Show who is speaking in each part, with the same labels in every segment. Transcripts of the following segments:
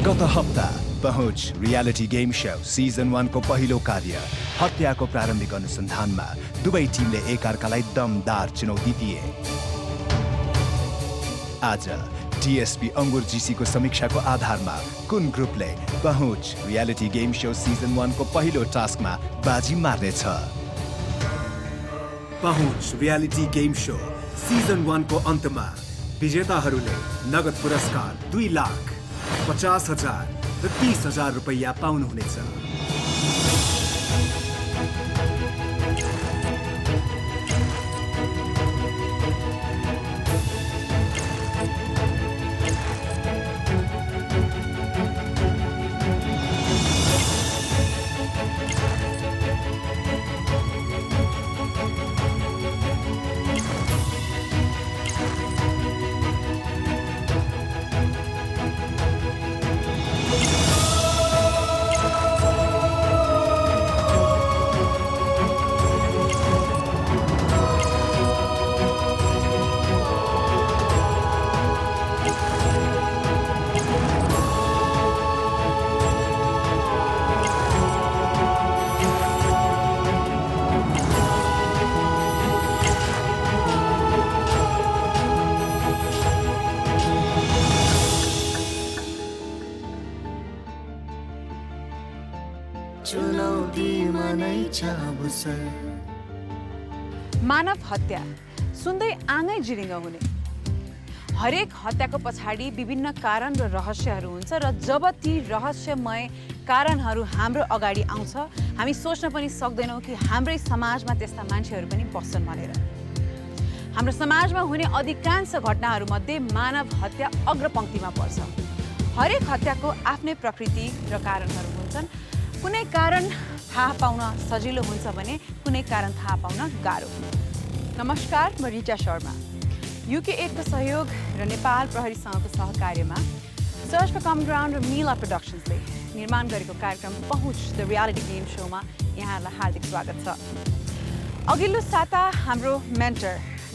Speaker 1: गत हप्ता पहुँच रियालिटी गेम शो सिजन 1 को पहिलो कार्य हत्याको प्रारम्भिक अनुसन्धानमा दुवै टिमले एकअर्कालाई दमदार चुनौती दिए। आज डीएसपी अंगुर जीसीको समीक्षाको आधारमा कुन ग्रुपले पहुँच रियालिटी गेम शो सिजन 1 को पहिलो टास्कमा बाजी मार्नेछ। पहुँच रियालिटी गेम शो सिजन 1 को अन्तमा विजेताहरूले नगद पुरस्कार 2 लाख 50,000 र 30,000 रुपैयाँ पाउनुहुनेछ।
Speaker 2: मानव हत्या सुन्दै आँगै जिरिङ्ग हुने। हरेक हत्याको पछाडि विभिन्न कारण र रहस्यहरू हुन्छ र जब ती रहस्यमय कारणहरू हाम्रो अगाडि आउँछ हामी सोच्न पनि सक्दैनौँ कि हाम्रै समाजमा त्यस्ता मान्छेहरू पनि बस्छन् भनेर। हाम्रो समाजमा हुने अधिकांश घटनाहरूमध्ये मानव हत्या अग्रपङ्क्तिमा पर्छ। हरेक हत्याको आफ्नै प्रकृति र कारणहरू हुन्छन्। कुनै कारण थाहा पाउन सजिलो हुन्छ भने कुनै कारण थाहा पाउन गाह्रो। नमस्कार, म रिचा शर्मा। युके 8 को सहयोग र नेपाल प्रहरीसँगको सहकार्यमा सर्च फर कमन ग्राउन्ड र मिला प्रोडक्सन्सले निर्माण गरेको कार्यक्रम पहुँच द रियालिटी गेम शोमा यहाँहरूलाई हार्दिक स्वागत छ। अघिल्लो साता हाम्रो मेन्टर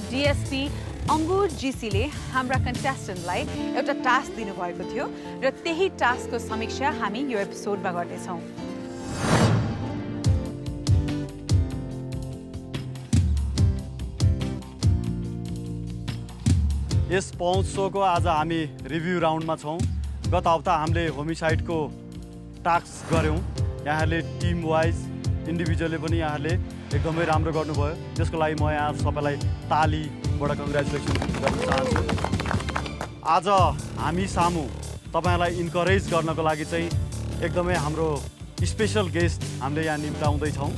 Speaker 2: डीएसपी अंगुर जीसीले हाम्रा कन्टेस्टेन्टलाई एउटा टास्क दिनुभएको थियो र त्यही टास्कको समीक्षा हामी यो एपिसोडमा गर्नेछौँ।
Speaker 3: यस पहुँच सोको आज हामी रिभ्यू राउन्डमा छौँ। गत हप्ता हामीले होमिसाइडको टास्क गऱ्यौँ। यहाँहरूले टिम वाइज इन्डिभिजुअली पनि यहाँहरूले एकदमै राम्रो गर्नुभयो। त्यसको लागि म यहाँ सबैलाई तालीबाट कङ्ग्रेचुलेसन गर्न चाहन्छु। आज हामी सामु तपाईँलाई इन्करेज गर्नको लागि चाहिँ एकदमै हाम्रो स्पेसल गेस्ट हामीले यहाँ निम्ताउँदैछौँ।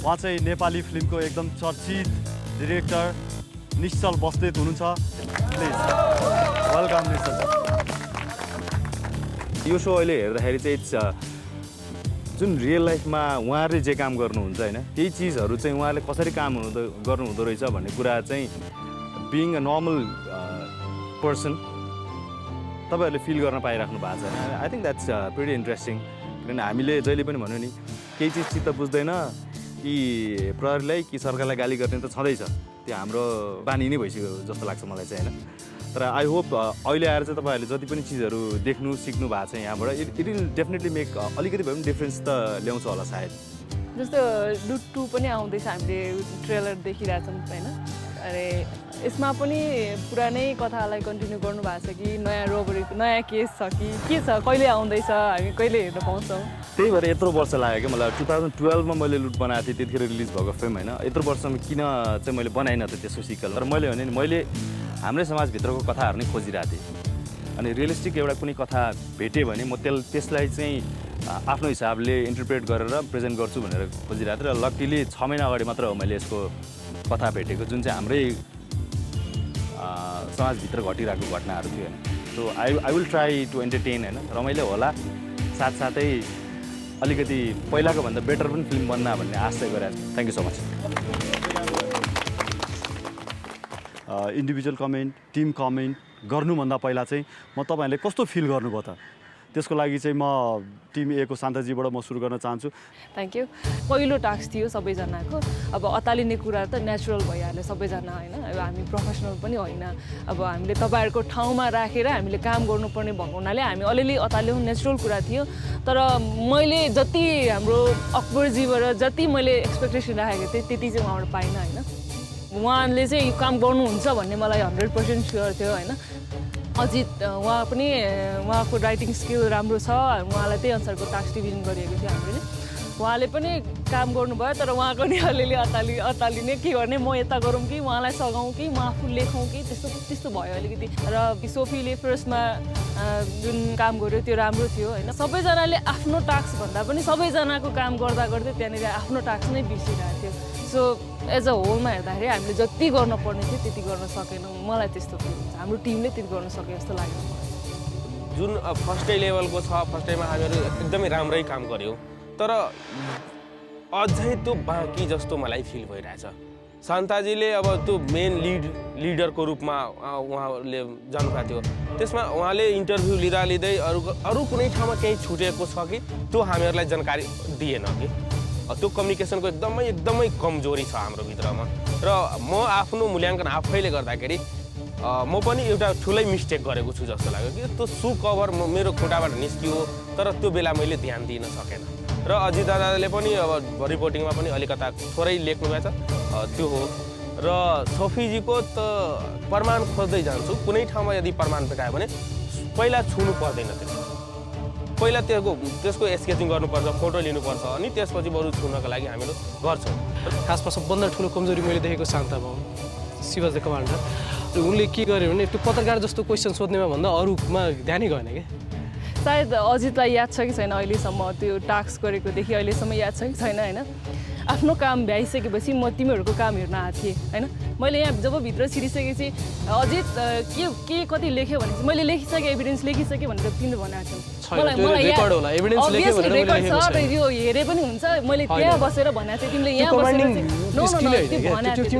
Speaker 3: उहाँ चाहिँ नेपाली फिल्मको एकदम चर्चित डिरेक्टर निश्चल बस्नेत हुनुहुन्छ। प्लिज वेलकम निश्चल।
Speaker 4: यो सो अहिले हेर्दाखेरि चाहिँ जुन रियल लाइफमा उहाँहरूले जे काम गर्नुहुन्छ होइन त्यही चिजहरू चाहिँ उहाँले कसरी काम गर्नुहुँदो रहेछ भन्ने कुरा चाहिँ बिइङ अ नर्मल पर्सन तपाईँहरूले फिल गर्न पाइराख्नु भएको छ। I think that's pretty interesting. किनभने हामीले जहिले पनि भन्यो नि केही चिज चित्त बुझ्दैन कि प्रहरीलाई कि सरकारलाई गाली गर्ने त छँदैछ, त्यो हाम्रो बानी नै भइसक्यो जस्तो लाग्छ मलाई चाहिँ होइन। तर आई होप अहिले आएर चाहिँ तपाईँहरूले जति पनि चिजहरू देख्नु सिक्नु भएको छ यहाँबाट इट विल डेफिनेटली मेक अलिकति भए पनि डिफ्रेन्स त ल्याउँछ होला सायद।
Speaker 5: जस्तो लुट 2 पनि आउँदैछ, हामीले ट्रेलर देखिरहेछौँ होइन। अरे यसमा पनि पुरानै कथालाई कन्टिन्यू गर्नु भएको छ कि नयाँ रोबरीको नयाँ केस छ कि के छ, कहिले आउँदैछ, हामी कहिले हेर्न पाउँछौँ?
Speaker 4: त्यही भएर यत्रो वर्ष लाग्यो क्या मलाई। 2012मा मैले लुट बनाएको थिएँ, त्यतिखेर रिलिज भएको फिल्म होइन। यत्रो वर्षमा किन चाहिँ मैले बनाइनँ त त्यसको सिक्वल। तर मैले भने नि मैले हाम्रै समाजभित्रको कथाहरू नै खोजिरहेको थिएँ अनि रियलिस्टिक एउटा कुनै कथा भेटेँ भने म त्यसलाई चाहिँ आफ्नो हिसाबले इन्टरप्रेट गरेर प्रेजेन्ट गर्छु भनेर खोजिरहेको थिएँ। र लक्कीली 6 महिना अगाडि मात्र हो मैले यसको कथा भेटेको जुन चाहिँ हाम्रै समाजभित्र घटिरहेको घटनाहरू थियो होइन। So I will try to entertain होइन, रमाइलो होला, साथसाथै अलिकति पहिलाको भन्दा बेटर पनि फिल्म बन्ना भन्ने आशा गरेको छु। Thank you so much.
Speaker 3: Individual comment team comment गर्नुभन्दा पहिला चाहिँ म तपाईँहरूले कस्तो फिल गर्नुभयो त त्यसको लागि चाहिँ म टिम ए को शान्ताजीबाट म सुरु गर्न चाहन्छु।
Speaker 5: Thank you. पहिलो टास्क थियो सबैजनाको। अब अतालिने कुरा त नेचुरल भइहाल्यो सबैजना होइन। अब हामी प्रोफेसनल पनि होइन। अब हामीले तपाईँहरूको ठाउँमा राखेर हामीले काम गर्नुपर्ने भएको हुनाले हामी अलिअलि अताल्यौँ, नेचुरल कुरा थियो। तर मैले जति हाम्रो अकबरजीबाट जति मैले एक्सपेक्टेसन राखेको थिएँ त्यति चाहिँ उहाँबाट पाइनँ होइन। उहाँले चाहिँ यो काम गर्नुहुन्छ भन्ने मलाई 100% स्योर थियो होइन। अजित उहाँ पनि उहाँको राइटिङ स्किल राम्रो छ, उहाँलाई त्यही अनुसारको टास्क डिभिजन गरिएको थियो हामीले। उहाँले पनि काम गर्नुभयो तर उहाँको नि अलिअलि अतालिने के गर्ने, म यता गरौँ कि उहाँलाई सघाउँ कि म आफू लेखौँ कि त्यस्तो भयो अलिकति। र सोफीले फर्स्टमा जुन काम गर्यो त्यो राम्रो थियो होइन। सबैजनाले आफ्नो टास्क भन्दा पनि सबैजनाको काम गर्दा गर्दै त्यहाँनिर आफ्नो टास्क नै बिर्सिरहेको थियो। सो एज अ होलमा हेर्दाखेरि हामीले जति गर्नुपर्ने थियो त्यति गर्न सकेनौँ। मलाई त्यस्तो फिल हुन्छ, हाम्रो टिमले त्यति गर्न सक्यो जस्तो लाग्यो मलाई।
Speaker 6: जुन फर्स्टै लेभलको छ, फर्स्टैमा हामीहरू एकदमै राम्रै काम गऱ्यौँ तर अझै त्यो बाँकी जस्तो मलाई फिल भइरहेछ। शान्ताजीले अब त्यो मेन लिडरको रूपमा उहाँले जानुभएको थियो, त्यसमा उहाँले इन्टरभ्यू लिँदै अरू कुनै ठाउँमा केही छुटेको छ कि त्यो हामीहरूलाई जानकारी दिएन कि। त्यो कम्युनिकेसनको एकदमै कमजोरी छ हाम्रो भित्रमा। र म आफ्नो मूल्याङ्कन आफैले गर्दाखेरि म पनि एउटा ठुलै मिस्टेक गरेको छु जस्तो लाग्यो कि त्यो सु कभर मेरो खुट्टाबाट निस्कियो तर त्यो बेला मैले ध्यान दिन सकेन। र अजित दादाले पनि अब रिपोर्टिङमा पनि अलिकता थोरै लेख्नु भएको छ त्यो हो। र सोफीजीको त प्रमाण खोज्दै जान्छु, कुनै ठाउँमा यदि प्रमाण भेटायो भने पहिला छुनु पर्दैन थियो, पहिला त्यसको स्केचिङ गर्नुपर्छ, फोटो लिनुपर्छ अनि त्यसपछि बरु छुनको लागि हामीहरू गर्छौँ।
Speaker 7: खासमा सबभन्दा ठुलो कमजोरी मैले देखेको शान्तामा हो। She was the commander. उनले के गर्यो भने त्यो पत्रकार जस्तो क्वेसन सोध्नेमा भन्दा अरूमा ध्यानै गएन क्या।
Speaker 5: सायद अजितलाई याद छ कि छैन अहिलेसम्म त्यो टास्क गरेकोदेखि अहिलेसम्म याद छ कि छैन होइन। आफ्नो काम भ्याइसकेपछि म तिमीहरूको काम हेर्न आएको थिएँ होइन। मैले यहाँ जब भित्र छिरिसकेपछि अजित के कति लेख्यो भने मैले लेखिसकेँ, एभिडेन्स लेखिसकेँ भनेर तिमीले भनेको थियौ। यो हेरे पनि हुन्छ, मैले त्यहाँ बसेर भनेको थिएँ, तिमीले यहाँ बसेर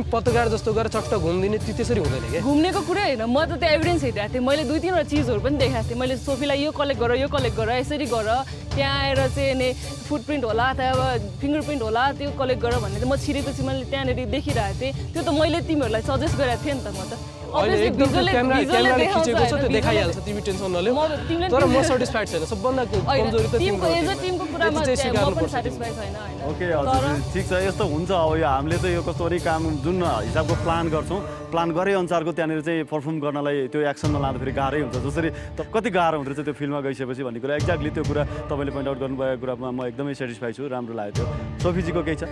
Speaker 7: पत्रकार जस्तो गरेर चट्ट घुम्दिने त्यसरी हुँदैन क्या।
Speaker 5: घुम्नेको कुरै होइन, म त त्यो एभिडेन्स हेरिरहेको थिएँ। मैले 2-3वटा चिजहरू पनि देखाएको थिएँ। मैले सोफीलाई यो कलेक्ट गर यसरी गर, त्यहाँ आएर चाहिँ नि फुटप्रिन्ट होला अथवा फिङ्गरप्रिन्ट होला त्यो कलेक्ट गर भनेर म छिरेपछि मैले त्यहाँनिर देखिरहेको थिएँ। त्यो त मैले तिमीहरूलाई सजेस्ट गरेको थिएँ नि त। म त
Speaker 3: ठिक छ, यस्तो हुन्छ। अब यो हामीले चाहिँ यो कस्तो काम जुन हिसाबको प्लान गर्छौँ, प्लान गरे अनुसारको त्यहाँनिर चाहिँ पर्फर्म गर्नलाई त्यो एक्सनमा लाँदाखेरि गाह्रै हुन्छ। जसरी कति गाह्रो हुँदो रहेछ त्यो फिल्ममा गइसकेपछि भन्ने कुरा एक्ज्याक्टली त्यो कुरा तपाईँले पोइन्ट आउट गर्नुभएको कुरामा म एकदमै सेटिस्फाई छु, राम्रो लाग्यो। सोफीजीको केही छ?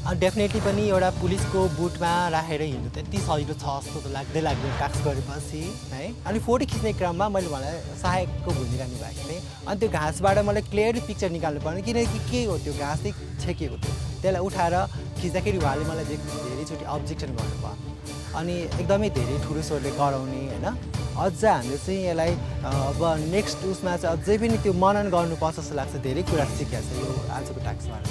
Speaker 8: डेफिनेटली पनि एउटा पुलिसको बुटमा राखेर हिँड्नु त यति सजिलो छ जस्तो त लाग्दैन टास्क गरेपछि है। अनि फोटो खिच्ने क्रममा मैले मलाई सहायकको भूमिका निभाएको थिएँ। अनि त्यो घाँसबाट मलाई क्लियर पिक्चर निकाल्नु पर्ने, किनकि के हो त्यो घाँस चाहिँ छेकेको थियो, त्यसलाई उठाएर खिच्दाखेरि उहाँले मलाई धेरैचोटि अब्जेक्सन गर्नुभयो। अनि एकदमै धेरै ठुलो स्वरले कराउने होइन। अझ हामीले चाहिँ यसलाई अब नेक्स्ट उसमा चाहिँ अझै पनि त्यो मनन गर्नुपर्छ जस्तो लाग्छ। धेरै कुरा सिकेको छ यो आजको टास्कबाट।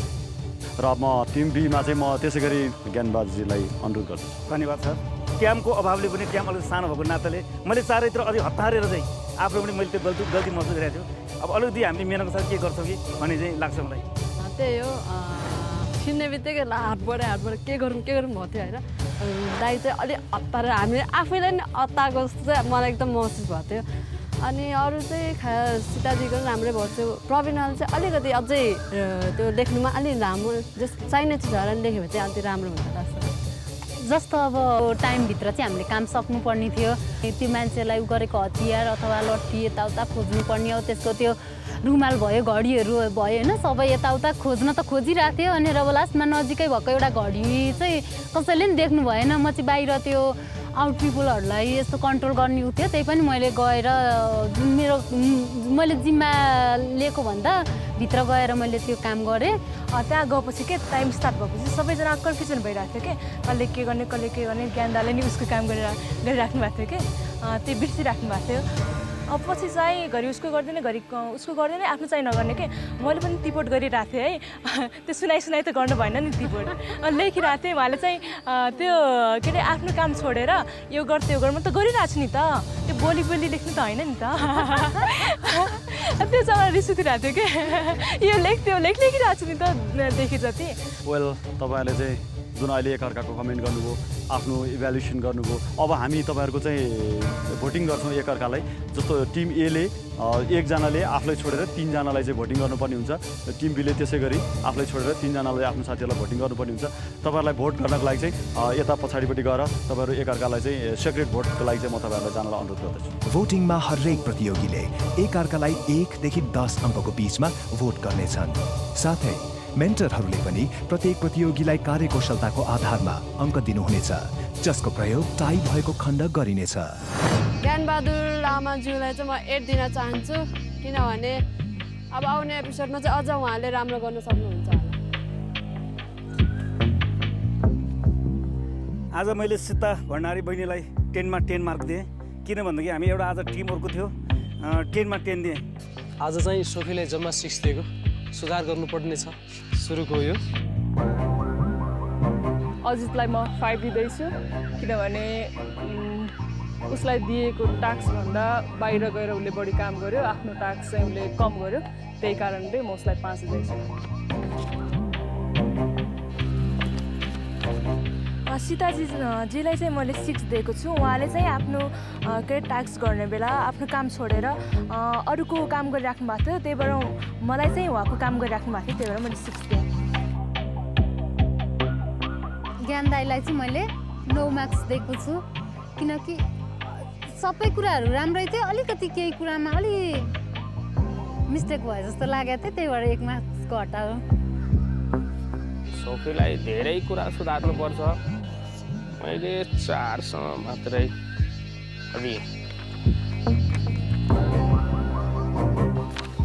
Speaker 3: र म टिम बीमा चाहिँ म त्यसै गरी ज्ञानबाजीलाई अनुरोध गर्छु।
Speaker 9: धन्यवाद सर। क्याम्पको अभावले पनि क्याम्प अलिक सानो भएको नाताले मैले चारैतिर अलि हतारेर चाहिँ आफू पनि मैले त्यो गल्ती महसुस गरेको छु। अब अलिकति हामीले मेहनत साथ के गर्छौँ कि भन्ने चाहिँ लाग्छ मलाई।
Speaker 10: त्यही हो, छिन्ने बित्तिकै हातबाट के गरौँ भएको थियो होइन। दाइ चाहिँ अलिक हतारेर हामीले आफैलाई नै हताएको जस्तो चाहिँ मलाई एकदम महसुस भएको थियो। अनि अरू चाहिँ सीताजीको पनि राम्रै भएको थियो। प्रवीणले चाहिँ अलिकति अझै त्यो लेख्नुमा अलिक लामो चाहिने चिजहरू लेख्यो भने चाहिँ अझै राम्रो हुन्छ लाग्छ।
Speaker 11: जस्तो अब टाइमभित्र चाहिँ हामीले काम सक्नुपर्ने थियो। त्यो मान्छेलाई उ गरेको हतियार अथवा लट्ठी यताउता खोज्नुपर्ने हो, त्यसको त्यो रुमाल भयो, घडीहरू भयो होइन, सबै यताउता खोज्न त खोजिरहेको थियो। अनि अब लास्टमा नजिकै भएको एउटा घडी चाहिँ कसैले पनि देख्नु भएन। म चाहिँ बाहिर त्यो आउट पिपलहरूलाई यस्तो कन्ट्रोल गर्ने उ थियो, त्यही पनि मैले गएर जुन मैले जिम्मा लिएको भन्दा भित्र गएर मैले त्यो काम गरेँ।
Speaker 12: त्यहाँ गएपछि के टाइम स्टार्ट भएपछि सबैजना कन्फ्युजन भइरहेको थियो कि कसले के गर्ने ज्ञानदाले नि उसको काम गरिराख्नु भएको थियो कि त्यो बिर्सिराख्नु भएको थियो। पछि चाहिँ घरि उसको गरिदिने घरि उसको गरिदिने आफ्नो चाहिँ नगर्ने के मैले पनि टिपोट गरिरहेको थिएँ है त्यो सुनाइ त गर्नु भएन नि टिपोट लेखिरहेको थिएँ उहाँले चाहिँ त्यो के अरे आफ्नो काम छोडेर यो गर त्यो गर म त गरिरहेको छु नि त त्यो बोली लेख्नु त होइन नि त त्यो चाहिँ रिस उठिरहेको थियो कि यो लेख त्यो लेखिरहेको छु नि त देखि जति
Speaker 3: वेल तपाईँहरूले चाहिँ जुन अहिले एकअर्काको कमेन्ट गर्नुभयो आफ्नो इभ्यालुएसन गर्नुभयो अब हामी तपाईँहरूको चाहिँ भोटिङ गर्छौँ एकअर्कालाई जस्तो टिम एले एकजनाले आफूलाई छोडेर 3जनालाई चाहिँ भोटिङ गर्नुपर्ने हुन्छ टिम बीले त्यसै गरी आफूलाई छोडेर 3जनालाई आफ्नो साथीहरूलाई भोटिङ गर्नुपर्ने हुन्छ तपाईँहरूलाई भोट गर्नको लागि चाहिँ यता पछाडिपट्टि गएर तपाईँहरू एकअर्कालाई चाहिँ सेक्रेट भोटको लागि चाहिँ म तपाईँहरूलाई जानलाई अनुरोध गर्दछु
Speaker 1: भोटिङमा हरेक प्रतियोगीले एकअर्कालाई 1 देखि 10 अङ्कको बीचमा भोट गर्नेछन्। साथै मेन्टरहरूले पनि प्रत्येक प्रतियोगीलाई कार्यकुशलताको आधारमा अङ्क दिनुहुनेछ, जसको प्रयोग टाई भएको खण्ड गरिनेछ।
Speaker 10: ज्ञानबहादुर लामाज्यूलाई चाहिँ म 8 दिन चाहन्छु किनभने अब आउने एपिसोडमा चाहिँ अझ उहाँले राम्रो गर्न सक्नुहुन्छ होला।
Speaker 9: आज मैले सीता भण्डारी बहिनीलाई 10मा 10 मार्क दिएँ किनभनेदेखि हामी एउटा आज टिमवर्कको थियो 10मा 10 दिएँ।
Speaker 7: आज चाहिँ सोफीले जम्मा 6 दिएको, सुधार गर्नुपर्ने छ सुरुको यो।
Speaker 5: अजितलाई म 5 दिँदैछु किनभने उसलाई दिएको टास्कभन्दा बाहिर गएर उसले बढी काम गर्यो, आफ्नो टास्क चाहिँ उसले कम गर्यो, त्यही कारणले म उसलाई 5 दिँदैछु।
Speaker 12: सीताजीलाई चाहिँ मैले 6 दिएको छु। उहाँले चाहिँ आफ्नो के टास्क गर्ने बेला आफ्नो काम छोडेर अरूको काम गरिराख्नु भएको थियो, त्यही भएर मलाई चाहिँ उहाँको काम गरिराख्नु भएको थियो, त्यही भएर मैले 6 दिएँ।
Speaker 11: ज्ञान दाईलाई चाहिँ मैले 9 मार्क्स दिएको छु किनकि सबै कुराहरू राम्रै थियो, अलिकति केही कुरामा अलि मिस्टेक भयो जस्तो लागेको थियो, त्यही भएर 1 मार्क्सको हटायो।
Speaker 6: सोफीलाई धेरै कुरा सुधार्नुपर्छ, मैले 4 मात्रै दिएँ।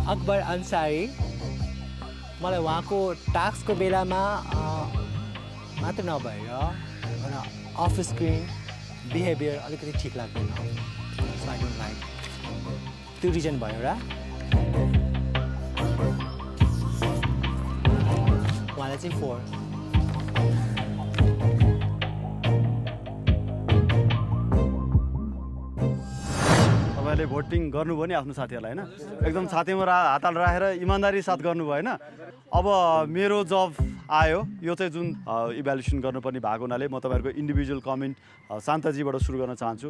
Speaker 8: अकबर अन्सारी मलाई उहाँको टास्कको बेलामा मात्र नभएर अफ स्क्रिन बिहेभियर अलिकति ठिक लाग्दैन, सो आई डोन्ट लाइक, त्यो रिजन भयो एउटा। उहाँलाई चाहिँ 4।
Speaker 3: तपाईँले भोटिङ गर्नुभयो नि आफ्नो साथीहरूलाई होइन, एकदम छातीमा हात राखेर इमान्दारी साथ गर्नुभयो होइन। अब मेरो जब आयो यो चाहिँ जुन इभ्यालुएसन गर्नुपर्ने भएको हुनाले म तपाईँहरूको इन्डिभिजुअल कमेन्ट शान्ताजीबाट सुरु गर्न चाहन्छु।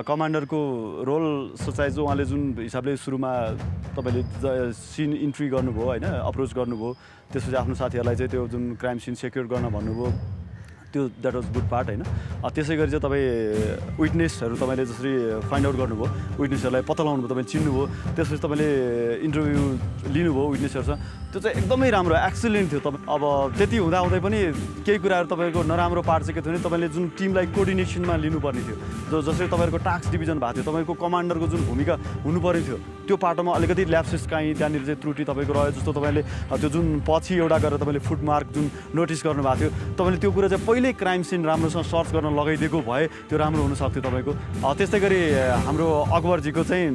Speaker 3: कमान्डरको रोल सोचाइ जो उहाँले जुन हिसाबले सुरुमा तपाईँले सिन इन्ट्री गर्नुभयो होइन, अप्रोच गर्नुभयो, त्यसपछि आफ्नो साथीहरूलाई चाहिँ त्यो जुन क्राइम सिन सेक्योर गर्न भन्नुभयो, त्यो द्याट वाज गुड पार्ट होइन। त्यसै गरी चाहिँ तपाईँ विटनेसहरू तपाईँले जसरी फाइन्ड आउट गर्नुभयो, विटनेसहरूलाई पत्ता लगाउनुभयो, तपाईँले चिन्नुभयो, त्यसपछि तपाईँले इन्टरभ्यू लिनुभयो विटनेसहरूसँग, त्यो चाहिँ एकदमै राम्रो एक्सिलेन्ट थियो। तपाईँ अब त्यति हुँदाहुँदै पनि केही कुराहरू तपाईँको नराम्रो पार्ट चाहिँ के थियो भने तपाईँले जुन टिमलाई कोअर्डिनेसनमा लिनुपर्ने थियो, जसरी तपाईँहरूको टास्क डिभिजन भएको थियो, तपाईँको कमान्डरको जुन भूमिका हुनुपर्ने थियो, त्यो पाटोमा अलिकति ल्याप्सेस काहीँ त्यहाँनिर चाहिँ त्रुटि तपाईँको रह्यो। जस्तो तपाईँले त्यो जुन पछि एउटा गरेर तपाईँले फुटमार्क जुन नोटिस गर्नुभएको थियो, तपाईँले त्यो कुरा चाहिँ पहिल्यै क्राइम सिन राम्रोसँग सर्च गर्न लगाइदिएको भए त्यो राम्रो हुनसक्थ्यो तपाईँको। त्यस्तै गरी हाम्रो अकबरजीको चाहिँ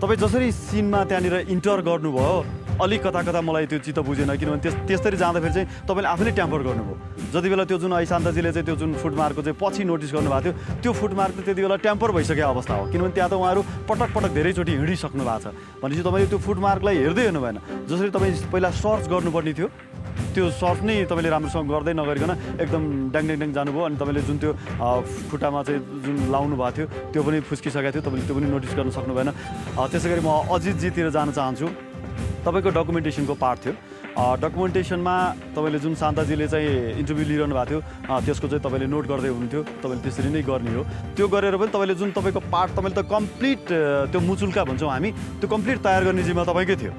Speaker 3: तपाईँ जसरी सिनमा त्यहाँनिर इन्टर गर्नुभयो, अलिक कता कता मलाई त्यो चित्त बुझेन, किनभने त्यसरी जाँदाखेरि चाहिँ तपाईँले आफैले ट्याम्पर गर्नुभयो। जति बेला त्यो जुन शान्ताजीले चाहिँ त्यो जुन फुटमार्कको चाहिँ पछि नोटिस गर्नुभएको थियो, त्यो फुटमार्क चाहिँ त्यति बेला ट्याम्पर भइसकेको अवस्था हो, किनभने त्यहाँ त उहाँहरू पटक पटक धेरैचोटि हिँडिसक्नु भएको छ। भनेपछि तपाईँले त्यो फुटमार्कलाई हेर्दै हेर्नु भएन, जसरी तपाईँ पहिला सर्च गर्नुपर्ने थियो त्यो सर्च नै तपाईँले राम्रोसँग गर्दै नगरिकन एकदम ड्याङ ड्याङ ड्याङ जानुभयो। अनि तपाईँले जुन त्यो खुट्टामा चाहिँ जुन लाउनु भएको थियो त्यो पनि फुस्किसकेको थियो, तपाईँले त्यो पनि नोटिस गर्न सक्नु भएन। त्यसै गरी म अजितजीतिर जान चाहन्छु। तपाईँको डकुमेन्टेसनको पार्ट थियो, डकुमेन्टेसनमा तपाईँले जुन शान्ताजीले चाहिँ इन्टरभ्यू लिइरहनु भएको थियो त्यसको चाहिँ तपाईँले नोट गर्दै हुनुहुन्थ्यो, तपाईँले त्यसरी नै गर्ने हो। त्यो गरेर पनि तपाईँले जुन तपाईँको पार्ट तपाईँले त कम्प्लिट त्यो मुचुल्का भन्छौँ हामी, त्यो कम्प्लिट तयार गर्ने जिम्मा तपाईँकै थियो।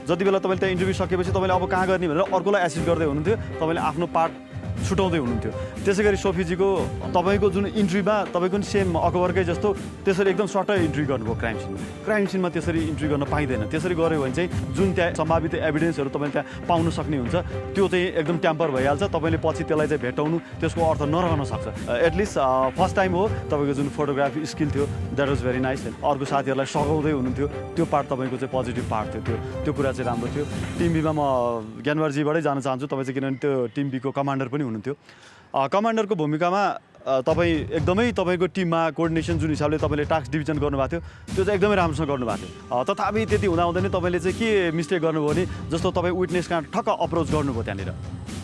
Speaker 3: जति बेला तपाईँले त्यहाँ इन्टरभ्यू सकेपछि तपाईँले अब कहाँ गर्ने भनेर अर्कोलाई एसिस्ट गर्दै हुनुहुन्थ्यो, तपाईँले आफ्नो पार्ट छुटाउँदै हुनुहुन्थ्यो। त्यसै गरी सोफीजीको तपाईँको जुन इन्ट्रीमा तपाईँको नि सेम अकबरकै जस्तो त्यसरी एकदम सर्टै इन्ट्री गर्नुभयो क्राइम सिनमा त्यसरी इन्ट्री गर्न पाइँदैन। त्यसरी गऱ्यो भने चाहिँ जुन त्यहाँ सम्भावित एभिडेन्सहरू तपाईँले त्यहाँ पाउन सक्ने हुन्छ त्यो चाहिँ एकदम ट्याम्पर भइहाल्छ। तपाईँले पछि त्यसलाई चाहिँ भेटाउनु त्यसको अर्थ नरहन सक्छ। एटलिस्ट फर्स्ट टाइम हो तपाईँको जुन फोटोग्राफी स्किल थियो द्याट वाज भेरी नाइस। अर्को साथीहरूलाई सघाउँदै हुनुहुन्थ्यो त्यो पार्ट तपाईँको चाहिँ पोजिटिभ पार्ट थियो। त्यो कुरा चाहिँ राम्रो थियो। टिम बीमा म ज्ञानवारजीबाटै जान चाहन्छु। तपाईँ चाहिँ किनभने त्यो टिम बीको कमान्डर पनि हुनुहुन्थ्यो। कमान्डरको भूमिकामा तपाईँ एकदमै तपाईँको टिममा कोअर्डिनेसन जुन हिसाबले तपाईँले टास्क डिभिजन गर्नुभएको थियो त्यो चाहिँ एकदमै राम्रोसँग गर्नुभएको थियो। तथापि त्यति हुँदाहुँदै नै तपाईँले चाहिँ के मिस्टेक गर्नुभयो भने जस्तो तपाईँ विटनेस कहाँ ठक्क अप्रोच गर्नुभयो, त्यहाँनिर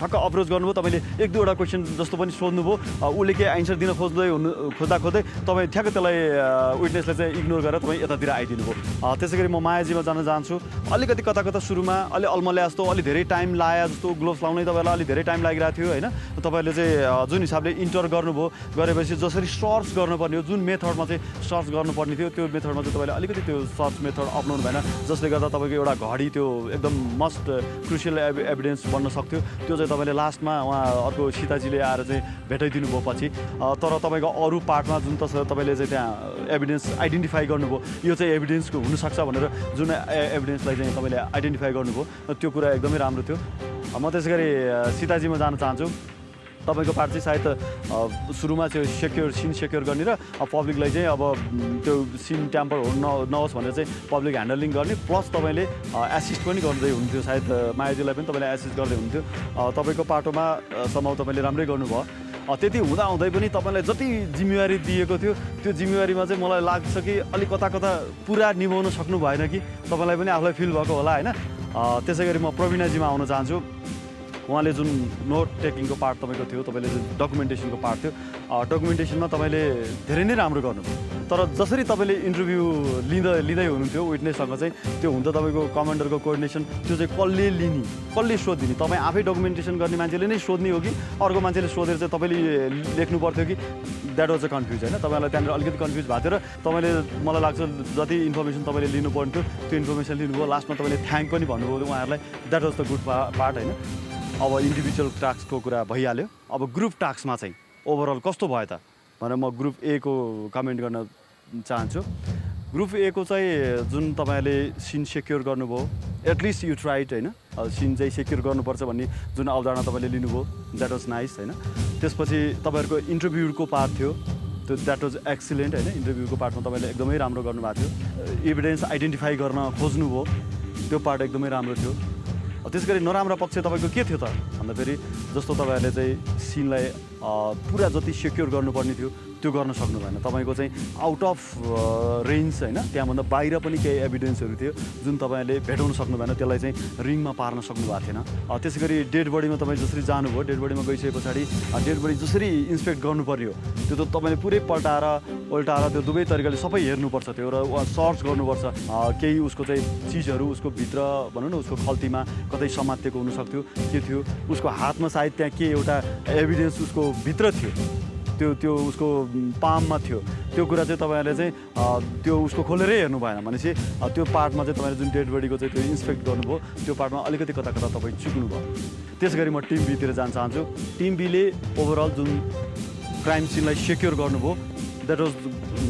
Speaker 3: ठक्क अप्रोच गर्नुभयो। तपाईँले एक दुईवटा क्वेसन जस्तो पनि सोध्नुभयो, उसले के एन्सर दिन खोज्दै तपाईँ ठ्याक्क त्यसलाई विटनेसलाई चाहिँ इग्नोर गरेर तपाईँ यतातिर आइदिनु भयो। त्यसै गरी म मायाजीमा जान चाहन्छु। अलिकति कता सुरुमा अलि अल्मल्या जस्तो अलि धेरै टाइम लाए जस्तो ग्लोभ्स लाउनै तपाईँलाई अलि धेरै टाइम लागिरहेको थियो होइन। तपाईँले चाहिँ जुन हिसाबले इन्टर गर्नुभयो गरेपछि जसरी सर्च गर्नुपर्ने हो, जुन मेथडमा चाहिँ सर्च गर्नुपर्ने थियो त्यो मेथडमा चाहिँ तपाईँले अलिकति त्यो सर्च मेथड अप्नाउनु भएन, जसले गर्दा तपाईँको एउटा घडी त्यो एकदम मस्ट क्रुसियल एभिडेन्स बन्न सक्थ्यो। त्यो चाहिँ तपाईँले लास्टमा उहाँ अर्को सीताजीले आएर चाहिँ भेटाइदिनु भयो पछि। तर तपाईँको अरू पार्टमा जुन तपाईँले चाहिँ त्यहाँ एभिडेन्स आइडेन्टिफाई गर्नुभयो यो चाहिँ एभिडेन्सको हुनसक्छ भनेर जुन एभिडेन्सलाई चाहिँ तपाईँले आइडेन्टिफाई गर्नुभयो त्यो कुरा एकदमै राम्रो थियो। म त्यसै गरी सीताजीमा जान चाहन्छु। तपाईँको पार्ट चाहिँ सायद सुरुमा चाहिँ सिन सेक्योर गर्ने र पब्लिकलाई चाहिँ अब त्यो सिन ट्याम्पर नहोस् भनेर चाहिँ पब्लिक ह्यान्डलिङ गर्ने, प्लस तपाईँले एसिस्ट पनि गर्दै हुनुहुन्थ्यो। सायद मायाजीलाई पनि तपाईँले एसिस्ट गर्दै हुनुहुन्थ्यो। तपाईँको पाटोमा सम्भव तपाईँले राम्रै गर्नुभयो। त्यति हुँदाहुँदै पनि तपाईँलाई जति जिम्मेवारी दिएको थियो त्यो जिम्मेवारीमा चाहिँ मलाई लाग्छ कि अलिक कता पुरा निभाउन सक्नु भएन कि तपाईँलाई पनि आफूलाई फिल भएको होला होइन। त्यसै गरी म प्रवीणाजीमा आउन चाहन्छु। उहाँले जुन नोट टेकिङको पार्ट तपाईँको थियो, तपाईँले जुन डकुमेन्टेसनको पार्ट थियो, डकुमेन्टेसनमा तपाईँले धेरै नै राम्रो गर्नुभयो। तर जसरी तपाईँले इन्टरभ्यू लिँदै हुनुहुन्थ्यो विटनेससँग चाहिँ त्यो हुन त तपाईँको कमान्डरको कोअर्डिनेसन त्यो चाहिँ कसले सोधिदिने, तपाईँ आफै डकुमेन्टेसन गर्ने मान्छेले नै सोध्ने हो कि अर्को मान्छेले सोधेर चाहिँ तपाईँले लेख्नु पर्थ्यो कि द्याट वाज अ कन्फ्युज होइन। तपाईँलाई त्यहाँनिर अलिकति कन्फ्युज भएको थियो र तपाईँले मलाई लाग्छ जति इन्फर्मेसन तपाईँले लिनुपर्ने थियो त्यो इन्फर्मेसन लिनुभयो। लास्टमा तपाईँले थ्याङ्क पनि भन्नुभयो उहाँहरूलाई, that was the good part होइन। अब इन्डिभिजुअल टास्कको कुरा भइहाल्यो। अब ग्रुप टास्कमा चाहिँ ओभरअल कस्तो भयो त भनेर म ग्रुप ए को कमेन्ट गर्न चाहन्छु। ग्रुप ए को चाहिँ जुन तपाईँले सिन सेक्योर गर्नुभयो, एटलिस्ट यु ट्राइड होइन। सिन चाहिँ सेक्योर गर्नुपर्छ भन्ने जुन अवधारणा तपाईँले लिनुभयो द्याट वाज नाइस होइन। त्यसपछि तपाईँहरूको इन्टरभ्यूको पार्ट थियो त्यो द्याट वाज एक्सिलेन्ट होइन। इन्टरभ्यूको पार्टमा तपाईँले एकदमै राम्रो गर्नुभएको थियो। एभिडेन्स आइडेन्टिफाई गर्न खोज्नुभयो त्यो पार्ट एकदमै राम्रो थियो। त्यस गरी नराम्रो पक्ष तपाईँको के थियो त भन्दाखेरि जस्तो तपाईँहरूले चाहिँ सिनलाई पुरा जति सेक्योर गर्नुपर्ने थियो त्यो गर्न सक्नु भएन। तपाईँको चाहिँ आउट अफ रेन्ज होइन, त्यहाँभन्दा बाहिर पनि केही एभिडेन्सहरू थियो जुन तपाईँहरूले भेटाउन सक्नु भएन, त्यसलाई चाहिँ रिङमा पार्न सक्नु भएको थिएन। त्यसै गरी डेड बडीमा तपाईँ जसरी जानुभयो, डेड बडीमा गइसके पछाडि डेड बडी जसरी इन्सपेक्ट गर्नु पर्यो त्यो त तपाईँले पुरै पल्टाएर त्यो दुवै तरिकाले सबै हेर्नुपर्छ त्यो र सर्च गर्नुपर्छ। केही उसको चाहिँ चिजहरू उसको भित्र भनौँ न उसको खल्तीमा कतै समातिएको हुनसक्थ्यो, के थियो उसको हातमा सायद त्यहाँ के एउटा एभिडेन्स उसको भित्र थियो, त्यो उसको पाममा थियो। त्यो कुरा चाहिँ तपाईँहरूले चाहिँ त्यो उसको खोलेरै हेर्नु भएन भनेपछि त्यो पार्टमा चाहिँ तपाईँले जुन डेड बडीको चाहिँ त्यो इन्सपेक्ट गर्नुभयो त्यो पार्टमा अलिकति कता तपाईँ चुक्नुभयो। त्यसै गरी म टिम बीतिर जान चाहन्छु। टिम बीले ओभरअल जुन क्राइम सिनलाई सेक्योर गर्नुभयो द्याट वाज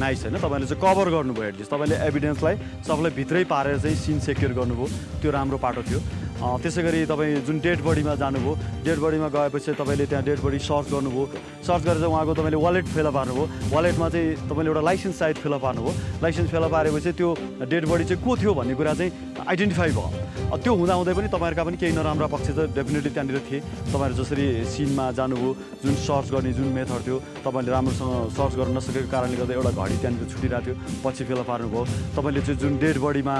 Speaker 3: नाइस होइन। तपाईँले चाहिँ कभर गर्नुभयो, एटलिस्ट तपाईँले एभिडेन्सलाई सबलाई भित्रै पारेर चाहिँ सिन सेक्योर गर्नुभयो, त्यो राम्रो पाटो थियो। त्यसै गरी तपाईँ जुन डेड बडीमा जानुभयो, डेड बडीमा गएपछि तपाईँले त्यहाँ डेड बडी सर्च गर्नुभयो। सर्च गरेर चाहिँ उहाँको तपाईँले वालेट फेला पार्नुभयो। वालेटमा चाहिँ तपाईँले एउटा लाइसेन्स सायद फेला पार्नुभयो। लाइसेन्स फेला पारेपछि त्यो डेड बडी चाहिँ को थियो भन्ने कुरा चाहिँ आइडेन्टिफाई भयो। त्यो हुँदाहुँदै पनि तपाईँहरूका पनि केही नराम्रा पक्ष त डेफिनेटली त्यहाँनिर थिए। तपाईँहरू जसरी सिनमा जानुभयो, जुन सर्च गर्ने जुन मेथड थियो तपाईँले राम्रोसँग सर्च गर्न नसकेको कारणले गर्दा एउटा घडी त्यहाँनिर छुटिरहेको थियो, पछि फेला पार्नुभयो। तपाईँले चाहिँ जुन डेड बडीमा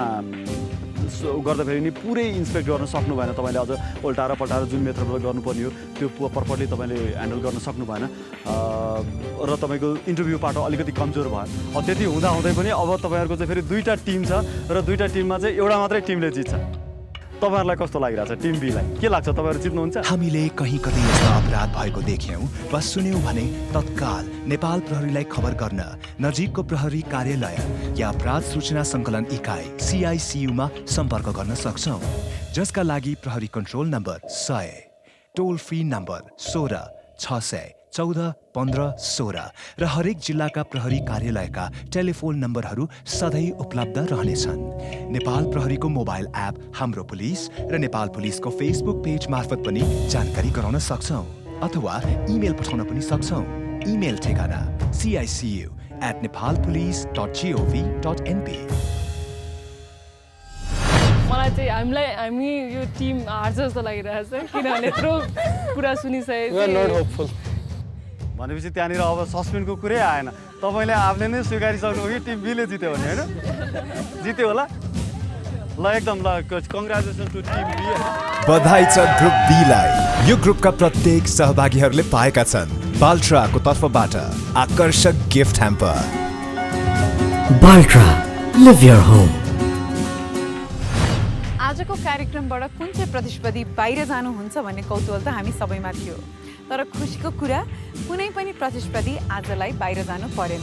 Speaker 3: गर्दाखेरि नि पुरै इन्सपेक्ट गर्न सक्नु भएन, तपाईँले अझ उल्टाएर पल्टाएर जुन मेथडबाट गर्नुपर्ने हो त्यो प्रपरली तपाईँले ह्यान्डल गर्न सक्नु भएन र तपाईँको इन्टरभ्यू पाटो अलिकति कमजोर भयो। त्यति हुँदाहुँदै पनि अब तपाईँहरूको चाहिँ फेरि दुईवटा टिम छ र दुईवटा टिममा चाहिँ एउटा मात्रै टिमले जित्छ। तपाईँहरूलाई कस्तो लागिरहेछ टिम बीलाई, के लाग्छ तपाईँहरू जित्नुहुन्छ?
Speaker 1: हामीले कहीँ कतै यस्तो अपराध भएको देख्यौँ वा सुन्यौँ भने तत्काल नेपाल प्रहरीलाई खबर गर्न नजिकको प्रहरी कार्यालय या अपराध सूचना सङ्कलन इकाइ CICU-मा सम्पर्क गर्न सक्छौँ, जसका लागि प्रहरी कन्ट्रोल नम्बर 100, टोल फ्री नम्बर 16 614-15-16 र हरेक जिल्लाका प्रहरी कार्यालयका टेलिफोन नम्बरहरू सधैँ उपलब्ध रहनेछन्। नेपाल प्रहरीको मोबाइल एप हाम्रो पुलिस र नेपाल पुलिसको फेसबुक पेज मार्फत पनि जानकारी गराउन सक्छौँ अथवा इमेल पठाउन पनि सक्छौँ। इमेल ठेगाना cicu@nepalpolice.gov.np।
Speaker 5: मलाई चाहिँ हामी यो टिम हार्छ जस्तो लागिरहेको छ किनभने यत्रो कुरा सुनिसकेको
Speaker 3: भनेपछि त्यहाँनिर अब सस्पेन्डको कुरै आएन। तपाईँले आफूले नै स्वीकारिसक्नु कि टिम बीले जित्यो भने होइन? जित्यो होला। ल एकदम ल कङ्ग्रेचुलेसन टु टिम बी।
Speaker 1: बधाई छ ग्रुप बीलाई। यो ग्रुपका प्रत्येक सहभागीहरूले पाएका छन् बाल्ट्राको तर्फबाट आकर्षक gift hamper.
Speaker 13: Baltra, live your home.
Speaker 2: आजको कार्यक्रमबाट कुन चाहिँ प्रतिस्पर्धी बाहिर जानुहुन्छ भन्ने कौतूहल त हामी सबैमा थियो, तर खुसीको कुरा कुनै पनि प्रतिस्पर्धी आजलाई बाहिर जानु परेन।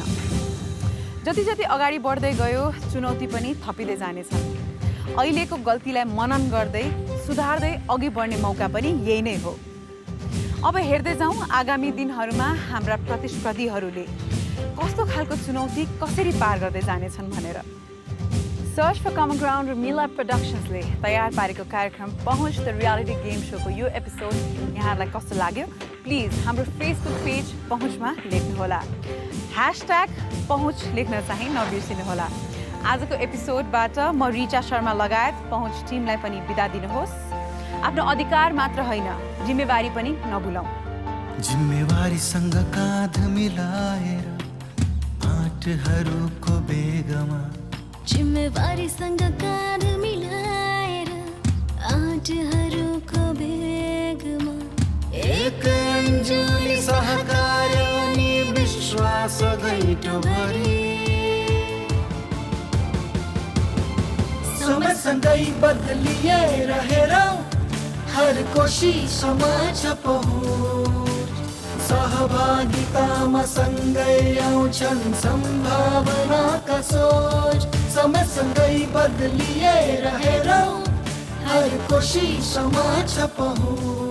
Speaker 2: जति जति अगाडि बढ्दै गयो चुनौती पनि थपिँदै जानेछन्। अहिलेको गल्तीलाई मनन गर्दै सुधार्दै अघि बढ्ने मौका पनि यही नै हो। अब हेर्दै जाउँ आगामी दिनहरूमा हाम्रा प्रतिस्पर्धीहरूले कस्तो खालको चुनौती कसरी पार गर्दै जानेछन् भनेर। सर्च फर कमन ग्राउन्ड र मिला प्रोडक्सन्सले तयार पारेको कार्यक्रम पहुँच द रियालिटी गेम सोको यो एपिसोड यहाँहरूलाई कस्तो लाग्यो प्लिज हाम्रो फेसबुक पेज पहुँचमा लेख्नुहोला। #पहुँच लेख्न चाहिँ नबिर्सिनुहोला। आजको एपिसोडबाट म रिचा शर्मा लगायत पहुँच टिमलाई पनि बिदा दिनुहोस्। आफ्नो अधिकार मात्र होइन जिम्मेवारी पनि नभुलौँ।
Speaker 14: जिम्मेवारीसँग काँध मिलाएर आँटहरूको बेगमा,
Speaker 15: जिम्मेवारीसँग काँध मिलाएर आँटहरूको बेगमा,
Speaker 14: एक अन्जुली सहकार्य अनि विश्वास गैँटो भरी समयसँगै बदलिएर हेरौँ हर कोसिसमा छ पहुँच। सहभागितामा सँगै आउँछन् सम्भावनाका सोच। समयसँगै बदलिएर हेरौँ हर कोसिसमा छ पहुँच।